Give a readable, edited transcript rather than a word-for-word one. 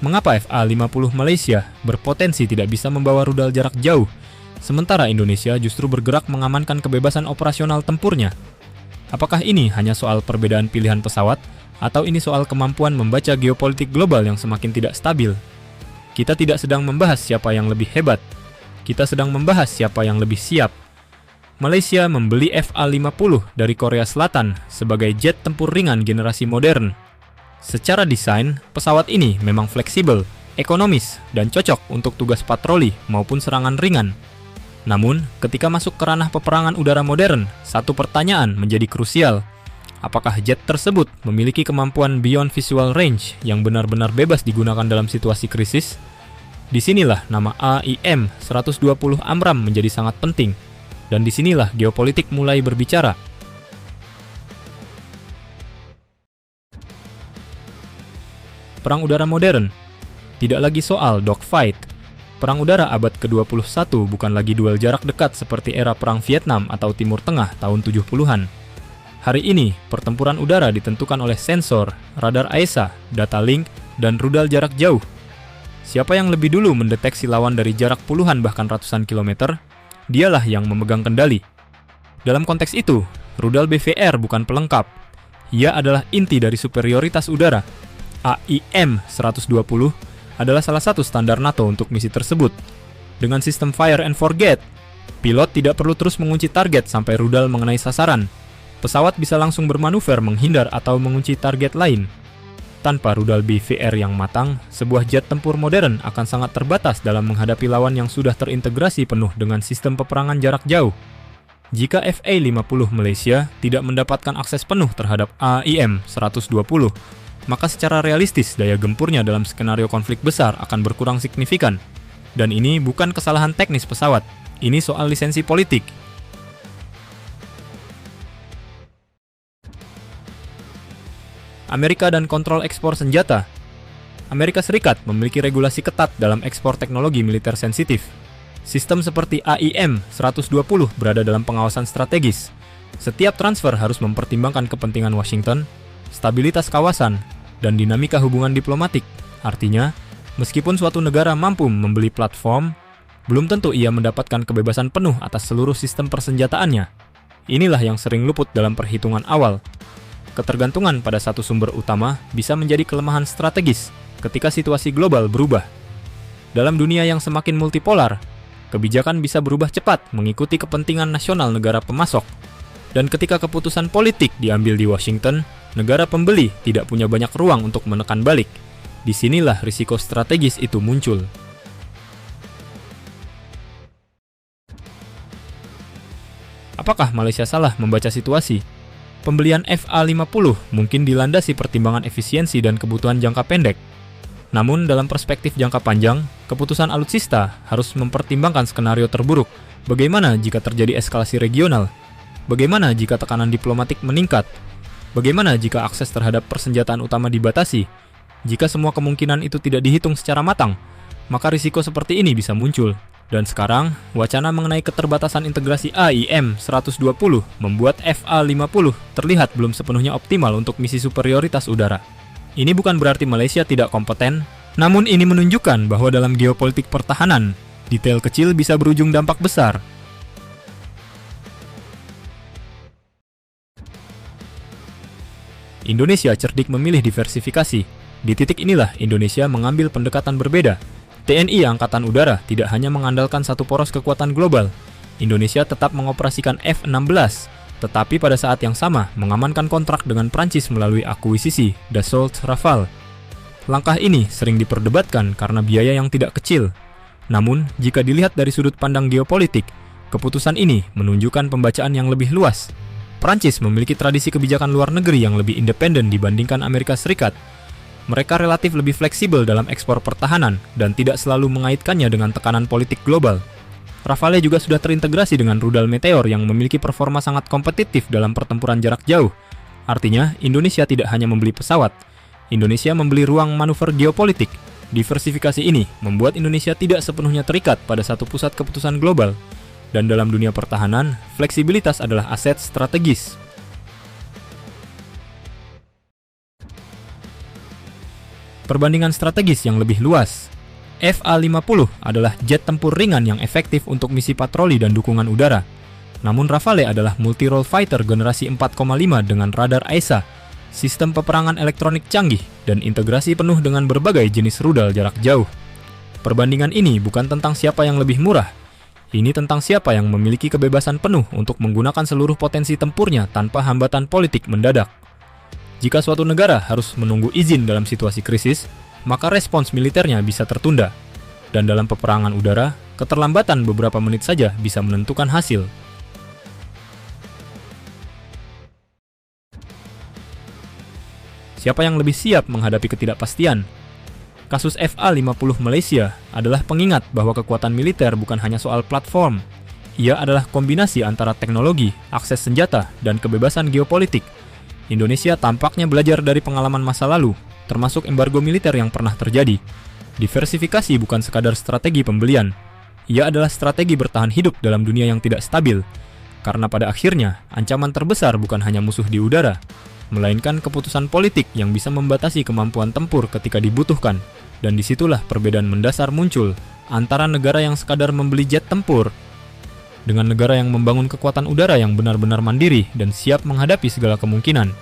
Mengapa FA-50 Malaysia berpotensi tidak bisa membawa rudal jarak jauh, sementara Indonesia justru bergerak mengamankan kebebasan operasional tempurnya? Apakah ini hanya soal perbedaan pilihan pesawat, atau ini soal kemampuan membaca geopolitik global yang semakin tidak stabil? Kita tidak sedang membahas siapa yang lebih hebat, kita sedang membahas siapa yang lebih siap. Malaysia membeli FA-50 dari Korea Selatan sebagai jet tempur ringan generasi modern. Secara desain, pesawat ini memang fleksibel, ekonomis, dan cocok untuk tugas patroli maupun serangan ringan. Namun, ketika masuk ke ranah peperangan udara modern, satu pertanyaan menjadi krusial. Apakah jet tersebut memiliki kemampuan beyond visual range yang benar-benar bebas digunakan dalam situasi krisis? Disinilah nama AIM-120 Amram menjadi sangat penting, dan disinilah geopolitik mulai berbicara. Perang udara modern tidak lagi soal dogfight. Perang udara abad ke-21 bukan lagi duel jarak dekat seperti era Perang Vietnam atau Timur Tengah tahun 70-an. Hari ini, pertempuran udara ditentukan oleh sensor, radar AESA, data link, dan rudal jarak jauh. Siapa yang lebih dulu mendeteksi lawan dari jarak puluhan bahkan ratusan kilometer, dialah yang memegang kendali. Dalam konteks itu, rudal BVR bukan pelengkap. Ia adalah inti dari superioritas udara. AIM-120 adalah salah satu standar NATO untuk misi tersebut. Dengan sistem fire and forget, pilot tidak perlu terus mengunci target sampai rudal mengenai sasaran. Pesawat bisa langsung bermanuver menghindar atau mengunci target lain. Tanpa rudal BVR yang matang, sebuah jet tempur modern akan sangat terbatas dalam menghadapi lawan yang sudah terintegrasi penuh dengan sistem peperangan jarak jauh. Jika FA-50 Malaysia tidak mendapatkan akses penuh terhadap AIM-120, maka secara realistis daya gempurnya dalam skenario konflik besar akan berkurang signifikan. Dan ini bukan kesalahan teknis pesawat, ini soal lisensi politik. Amerika dan kontrol ekspor senjata. Amerika Serikat memiliki regulasi ketat dalam ekspor teknologi militer sensitif. Sistem seperti AIM-120 berada dalam pengawasan strategis. Setiap transfer harus mempertimbangkan kepentingan Washington, stabilitas kawasan, dan dinamika hubungan diplomatik. Artinya, meskipun suatu negara mampu membeli platform, belum tentu ia mendapatkan kebebasan penuh atas seluruh sistem persenjataannya. Inilah yang sering luput dalam perhitungan awal. Ketergantungan pada satu sumber utama bisa menjadi kelemahan strategis ketika situasi global berubah. Dalam dunia yang semakin multipolar, kebijakan bisa berubah cepat mengikuti kepentingan nasional negara pemasok. Dan ketika keputusan politik diambil di Washington, negara pembeli tidak punya banyak ruang untuk menekan balik. Disinilah risiko strategis itu muncul. Apakah Malaysia salah membaca situasi? Pembelian FA-50 mungkin dilandasi pertimbangan efisiensi dan kebutuhan jangka pendek. Namun dalam perspektif jangka panjang, keputusan alutsista harus mempertimbangkan skenario terburuk. Bagaimana jika terjadi eskalasi regional? Bagaimana jika tekanan diplomatik meningkat? Bagaimana jika akses terhadap persenjataan utama dibatasi? Jika semua kemungkinan itu tidak dihitung secara matang, maka risiko seperti ini bisa muncul. Dan sekarang, wacana mengenai keterbatasan integrasi AIM-120 membuat FA-50 terlihat belum sepenuhnya optimal untuk misi superioritas udara. Ini bukan berarti Malaysia tidak kompeten, namun ini menunjukkan bahwa dalam geopolitik pertahanan, detail kecil bisa berujung dampak besar. Indonesia cerdik memilih diversifikasi. Di titik inilah Indonesia mengambil pendekatan berbeda. TNI Angkatan Udara tidak hanya mengandalkan satu poros kekuatan global. Indonesia tetap mengoperasikan F-16, tetapi pada saat yang sama mengamankan kontrak dengan Prancis melalui akuisisi Dassault Rafale. Langkah ini sering diperdebatkan karena biaya yang tidak kecil. Namun, jika dilihat dari sudut pandang geopolitik, keputusan ini menunjukkan pembacaan yang lebih luas. Prancis memiliki tradisi kebijakan luar negeri yang lebih independen dibandingkan Amerika Serikat. Mereka relatif lebih fleksibel dalam ekspor pertahanan dan tidak selalu mengaitkannya dengan tekanan politik global. Rafale juga sudah terintegrasi dengan rudal Meteor yang memiliki performa sangat kompetitif dalam pertempuran jarak jauh. Artinya, Indonesia tidak hanya membeli pesawat. Indonesia membeli ruang manuver geopolitik. Diversifikasi ini membuat Indonesia tidak sepenuhnya terikat pada satu pusat keputusan global. Dan dalam dunia pertahanan, fleksibilitas adalah aset strategis. Perbandingan strategis yang lebih luas. FA-50 adalah jet tempur ringan yang efektif untuk misi patroli dan dukungan udara. Namun Rafale adalah multi-role fighter generasi 4,5 dengan radar AESA, sistem peperangan elektronik canggih, dan integrasi penuh dengan berbagai jenis rudal jarak jauh. Perbandingan ini bukan tentang siapa yang lebih murah. Ini tentang siapa yang memiliki kebebasan penuh untuk menggunakan seluruh potensi tempurnya tanpa hambatan politik mendadak. Jika suatu negara harus menunggu izin dalam situasi krisis, maka respons militernya bisa tertunda. Dan dalam peperangan udara, keterlambatan beberapa menit saja bisa menentukan hasil. Siapa yang lebih siap menghadapi ketidakpastian? Kasus FA-50 Malaysia adalah pengingat bahwa kekuatan militer bukan hanya soal platform. Ia adalah kombinasi antara teknologi, akses senjata, dan kebebasan geopolitik. Indonesia tampaknya belajar dari pengalaman masa lalu, termasuk embargo militer yang pernah terjadi. Diversifikasi bukan sekadar strategi pembelian. Ia adalah strategi bertahan hidup dalam dunia yang tidak stabil. Karena pada akhirnya, ancaman terbesar bukan hanya musuh di udara, melainkan keputusan politik yang bisa membatasi kemampuan tempur ketika dibutuhkan. Dan disitulah perbedaan mendasar muncul antara negara yang sekadar membeli jet tempur dengan negara yang membangun kekuatan udara yang benar-benar mandiri dan siap menghadapi segala kemungkinan.